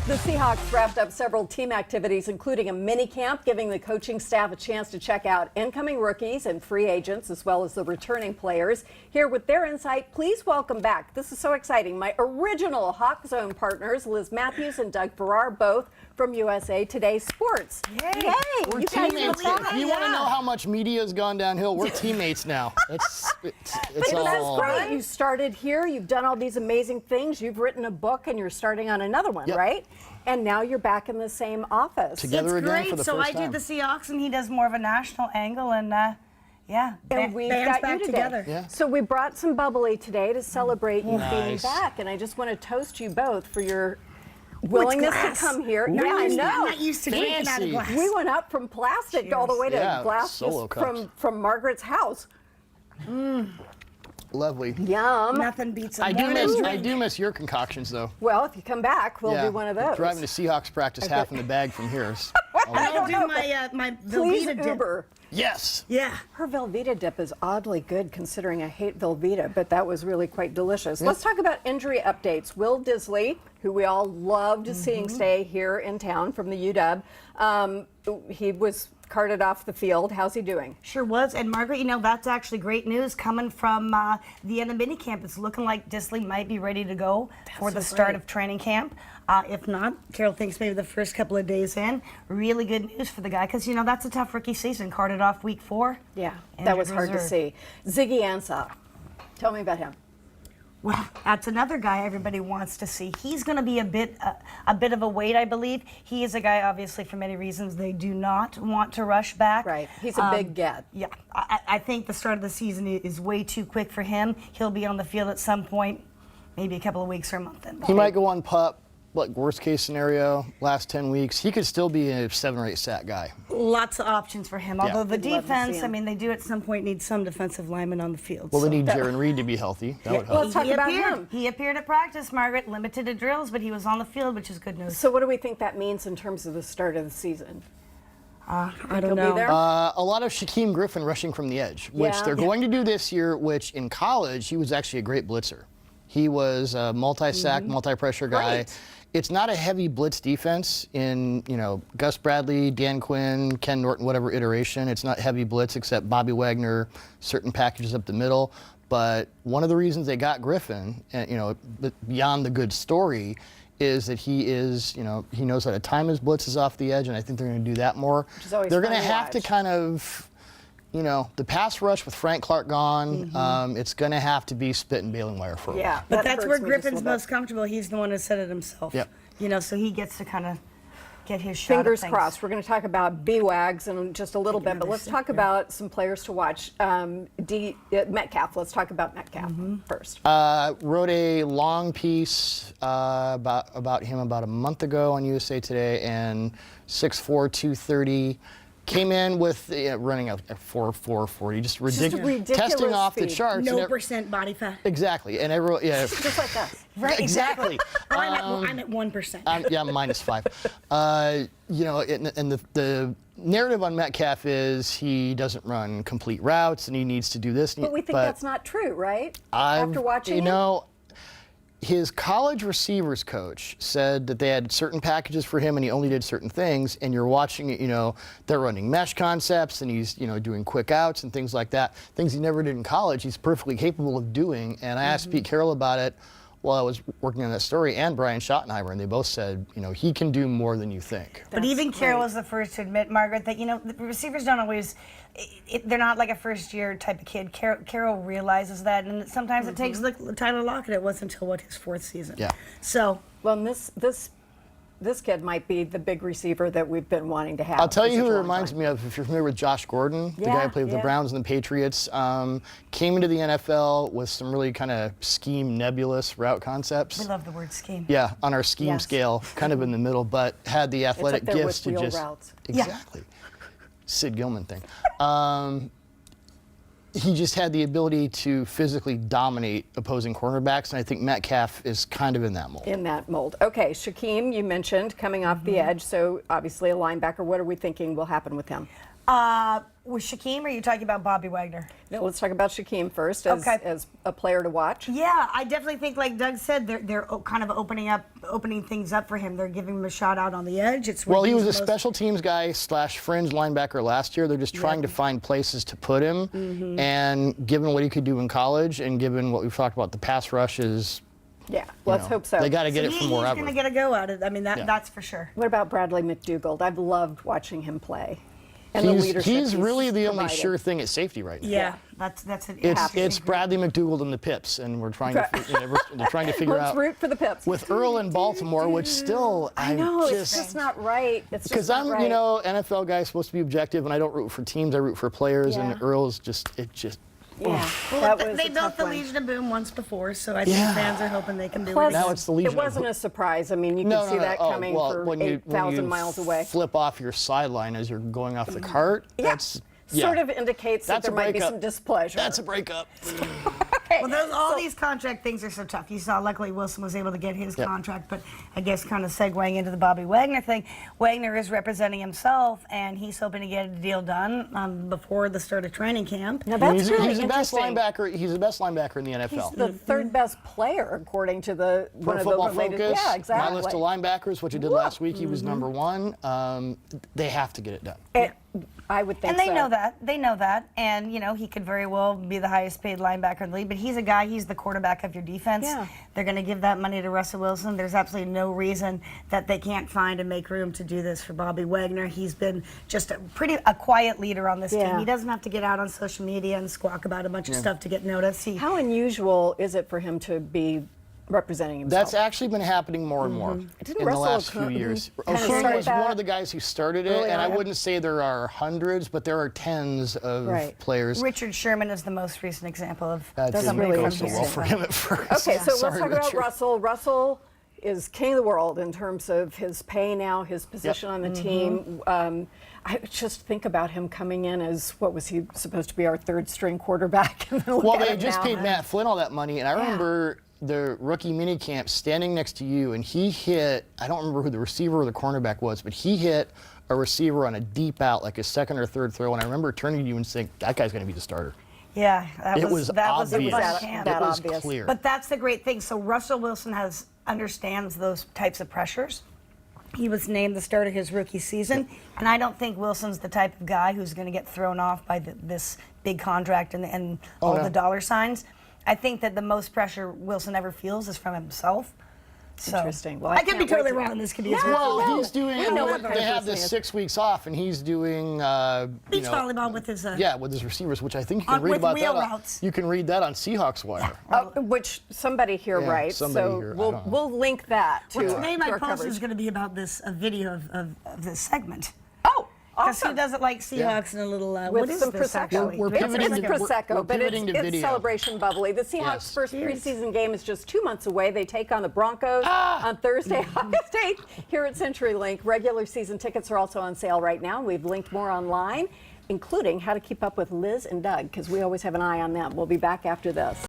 The Seahawks wrapped up several team activities, including a mini camp, giving the coaching staff a chance to check out incoming rookies and free agents, as well as the returning players. Here with their insight, please welcome back, this is so exciting, my original Hawk Zone partners, Liz Mathews and Doug Farrar, both from USA Today Sports. Yay! We're teammates. If you want to know how much media's gone downhill, we're teammates now. It's all. That's great. You started here, you've done all these amazing things, you've written a book, and you're starting on another one, Yep. right? And now you're back in the same office. Together It's again great. for the So first I time. do the Seahawks, and he does more of a national angle, and yeah, And we've band's got back you today. together. Yeah. So we brought some bubbly today to celebrate you being Nice. back, and I just want to toast you both for your willingness to glass. come here. Not Yeah, I used- know. Not used to drinking out of Fancy. glass. We went up from plastic all the way to Yeah, glass solo just cups. from Margaret's house. Lovely. Yum. Nothing beats a I do morning miss drink. your concoctions though. Well, if you come back, we'll Yeah. do one of those. Driving to Seahawks practice half in the bag from here. I'll do my Please Velveeta dip. Uber. Yes. Yeah. Her Velveeta dip is oddly good considering I hate Velveeta, but that was really quite delicious. Let's talk about injury updates. Will Disley, who we all loved seeing stay here in town from the UW, he was carted off the field. How's he doing? Sure was. And Margaret, you know, that's actually great news coming from the end of minicamp. It's looking like Disley might be ready to go for the so start great. of training camp. If not, Carol thinks maybe the first couple of days in. Really good news for the guy because, you know, that's a tough rookie season. Carted off week 4. Yeah, that Injured was hard to reserve. see. Ziggy Ansah, tell me about him. Well, that's another guy everybody wants to see. He's going to be a bit of a wait, I believe. He is a guy, obviously, for many reasons, they do not want to rush back. Right, he's a big get. Yeah, I think the start of the season is way too quick for him. He'll be on the field at some point, maybe a couple of weeks or a month. He might go on PUP, like worst case scenario, last 10 weeks. He could still be a 7 or 8 sack guy. Lots of options for him. Although the I'd love to see defense, him. I mean, they do at some point need some defensive linemen on the field. Well, so. they need Jaron Reed to be healthy. That would help. Let's talk about him. He appeared at practice, Margaret, limited to drills, but he was on the field, which is good news. So what do we think that means in terms of the start of the season? I He'll don't be know. there? A lot of Shaquem Griffin rushing from the edge, which Yeah. they're going to do this year, which in college, he was actually a great blitzer. He was a multi-sack, multi-pressure guy. Right. It's not a heavy blitz defense in, you know, Gus Bradley, Dan Quinn, Ken Norton, whatever iteration. It's not heavy blitz except Bobby Wagner, certain packages up the middle. But one of the reasons they got Griffin, and you know, beyond the good story, is that he is, you know, he knows how to time his blitzes off the edge, and I think they're going to do that more. Which is always They're fun going to to have to watch. kind of, you know, the pass rush with Frank Clark gone, it's going to have to be spit and baling wire for a while. Yeah, But that that's hurts where me just a Griffin's little bit. most comfortable. He's the one who said it himself. Yep. You know, so he gets to kind of get his shot. Fingers at things. crossed. We're going to talk about B-Wags in just a little bit, but let's talk about some players to watch. Metcalf. Let's talk about Metcalf first. Wrote a long piece about him about a month ago on USA Today, and 6'4", 230. Came in with running a 4.40, just ridiculous, testing off the speed. charts. No and percent body fat. exactly, and everyone, yeah, Just like us. Right, exactly. Oh, I'm at 1%. Yeah, -5. You know, and the narrative on Metcalf is he doesn't run complete routes and he needs to do this. But we think that's not true, right? After watching you him? know, his college receivers coach said that they had certain packages for him and he only did certain things, and you're watching it, you know, they're running mesh concepts and he's, you know, doing quick outs and things like that. Things he never did in college, he's perfectly capable of doing. And I asked Pete Carroll about it while I was working on that story, and Brian Schottenheimer, and they both said, you know, he can do more than you think. But even Carroll was the first to admit, Margaret, that, you know, the receivers don't always, they're not like a first-year type of kid. Carroll realizes that, and sometimes it takes, like Tyler Lockett, it wasn't until, his 4th season. Yeah. So. Well, and this kid might be the big receiver that we've been wanting to have. I'll tell for you such who a he long reminds time. me of, if you're familiar with Josh Gordon, the guy Yeah, who played with the yeah. Browns and the Patriots, came into the NFL with some really kind of scheme nebulous route concepts. We love the word scheme. Yeah, on our scheme Yes. scale, kind of in the middle, but had the athletic there gifts with to wheel just routes. exactly. Sid Gilman thing. He just had the ability to physically dominate opposing cornerbacks, and I think Metcalf is kind of in that mold. In that mold. Okay, Shaquem, you mentioned coming off the edge, so obviously a linebacker. What are we thinking will happen with him? With Shaquem, or are you talking about Bobby Wagner? Now, let's talk about Shaquem first as a player to watch. Yeah, I definitely think, like Doug said, they're kind of opening things up for him. They're giving him a shot out on the edge. It's Well, he was a special teams guy / fringe linebacker last year. They're just trying to find places to put him, and given what he could do in college, and given what we've talked about, the pass rush is. Yeah, let's hope so. They got to get it from wherever. He's going to get a go at it. I mean, that's for sure. What about Bradley McDougald? I've loved watching him play. And the leadership he's really the only provided. sure thing at safety right now. Yeah, that's it. It's Bradley McDougald and the Pips, and we're trying to they're trying to figure Let's out. root for the Pips. With Earl in Baltimore, which still I know it's just not right. It's because just not right. NFL guy supposed to be objective, and I don't root for teams, I root for players, and Earl's just. Yeah, Well, that was they a built tough the one. Legion of Boom once before, so I think fans are hoping they can do Plus, it. Now it's the Legion It wasn't a surprise. I mean, you could see that coming for when 8,000 you miles away. flip off your sideline as you're going off the cart. That's sort of indicates that That's a there might be breakup. some displeasure. That's a breakup. Well, all these contract things are so tough. You saw, luckily, Wilson was able to get his contract, but I guess kind of segueing into the Bobby Wagner thing, Wagner is representing himself, and he's hoping to get a deal done before the start of training camp. Now that's really he's the best interesting. linebacker. He's the best linebacker in the NFL. He's the third best player according to the one of the Football related. Focus, Yeah, exactly. my list of linebackers, which he did last week, he was number one. They have to get it done. I would think And they so. know that. They know that. And, he could very well be the highest paid linebacker in the league. But he's a guy, he's the quarterback of your defense. Yeah. They're going to give that money to Russell Wilson. There's absolutely no reason that they can't find and make room to do this for Bobby Wagner. He's been just a quiet leader on this team. He doesn't have to get out on social media and squawk about a bunch of stuff to get noticed. How unusual is it for him to be representing himself? That's actually been happening more and more Didn't in Russell the last few Okung years. kind of Okung start was that one of the guys who started it, early and I on? wouldn't say there are hundreds, but there are tens of players. Richard Sherman is the most recent example of That didn't somebody go from so here. well for him at first. Okay, so Sorry, let's talk about Richard. Russell. Russell is king of the world in terms of his pay now, his position on the team. I just think about him coming in as, what was he supposed to be, our third string quarterback? Well, they just paid Matt Flynn all that money, and I remember the rookie minicamp standing next to you, and he hit, I don't remember who the receiver or the cornerback was, but he hit a receiver on a deep out, like a second or third throw, and I remember turning to you and saying, that guy's going to be the starter. Yeah, It was that obvious. was camp. It was obvious. clear. But that's the great thing. So Russell Wilson understands those types of pressures. He was named the starter his rookie season, and I don't think Wilson's the type of guy who's going to get thrown off by this big contract and all the dollar signs. I think that the most pressure Wilson ever feels is from himself. So, Interesting. Well, I could be can't totally wait to- wrong. This could be Well, he's doing. We know what kind They of have person he this is. 6 weeks off, and he's doing beach volleyball with his. with his receivers, which I think you can On- read with about wheel that. routes. You can read that on Seahawks Wire. Which somebody here Yeah, writes, somebody so here, I don't know. we'll link that to, Today to my our post coverage. is going to be about a video of this segment. Oh, Because who awesome. doesn't like Seahawks and a little With what is some this Prosecco. actually? We're It's pivoting to- Prosecco, we're but pivoting to it's video. celebration bubbly. The Seahawks' Yes. first Cheers. preseason game is just 2 months away. They take on the Broncos on Thursday, August 8th, here at CenturyLink. Regular season tickets are also on sale right now. We've linked more online, including how to keep up with Liz and Doug, because we always have an eye on them. We'll be back after this.